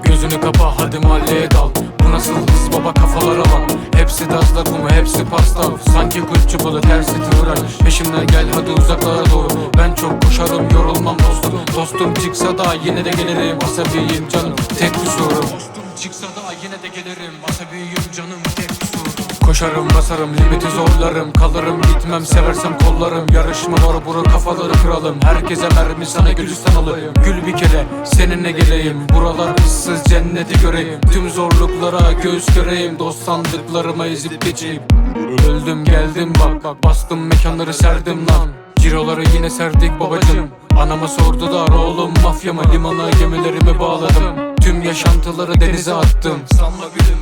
Gözünü kapa hadi mahalleye dal. Bu nasıl hız baba, kafalar alan. Hepsi dazla kumu, hepsi pasta. Sanki kurt çubuğu tersi tıvıran. Peşimden gel hadi uzaklara doğru. Ben çok koşarım yorulmam dostum. Dostum çıksa da yine de gelirim. Asabiyim canım tek kusurum. Dostum çıksa da yine de gelirim. Asabiyim canım tek kusurum. Koşarım basarım limiti zorlarım. Kalırım gitmem seversem kollarım. Yarışma var bura kafaları kıralım. Herkese mermi sana gülistan alayım. Gül bir kere seninle geleyim. Buralar ıssız cenneti göreyim. Tüm zorluklara göğüs göreyim. Dost sandıklarıma ezip geçeyim. Öldüm geldim bak bastım mekanları serdim lan. Ciroları yine serdik babacım. Anama sordular oğlum mafya mı, limana gemilerimi bağladım. Tüm yaşantıları denize attım. Sanma gülüm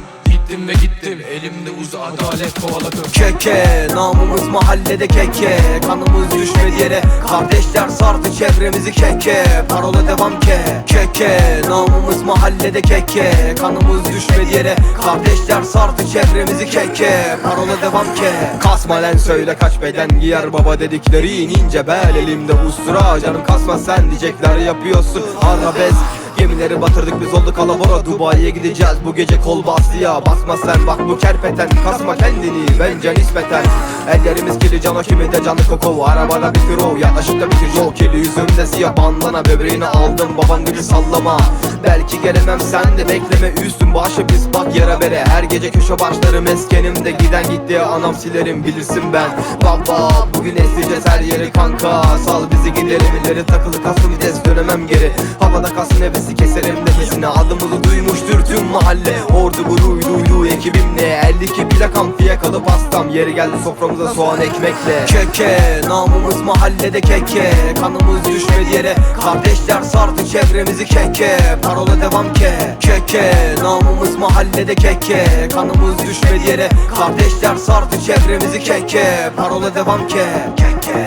gittim ve gittim. Elimde uza adalet kovaladım. Keke namımız mahallede keke. Kanımız düşmedi yere. Kardeşler sardı çevremizi keke. Parola devam ke. Keke namımız mahallede keke. Kanımız düşmedi yere. Kardeşler sardı çevremizi keke. Parola devam ke. Kasma lan söyle kaç beden giyer baba dedikleri ince bel. Elimde ustura canım kasma sen diyecekler yapıyorsun arabesk. Gemileri batırdık biz olduk alabora. Dubai'ye gideceğiz bu gece kol bastı ya. Basma sen bak bu kerpeten. Kasma kendini bence nispeten. Ellerimiz kirli cano kimi de canı koko. Arabada bir kro yaklaşık da bir kro. Kirli yüzümde siyah bandana böbreğini aldım. Baban gibi sallama. Belki gelemem sen de bekleme üstün başı biz bak yere bere. Her gece köşe başları meskenimde. Giden gitti anam silerim bilirsin ben. Baba bugün esneyeceğiz her yeri kanka. Sal bizi gidelim ileri takılı kasım vites dönemem geri. Havada kalsın nefesi keserim nefesine. Adımızı duymuştur tüm mahalle. Ordu gururluydu ekibimle. 52 plakam fiyakalı pastam. Yeri geldi soframıza soğan ekmekle. Keke namımız mahallede keke. Kanımız düşmedi yere. Kardeşler sardı çevremizi keke. Parola devam ke. Keke namımız mahallede keke. Kanımız düşmedi yere. Kardeşler sardı çevremizi keke. Parola devam ke. Keke.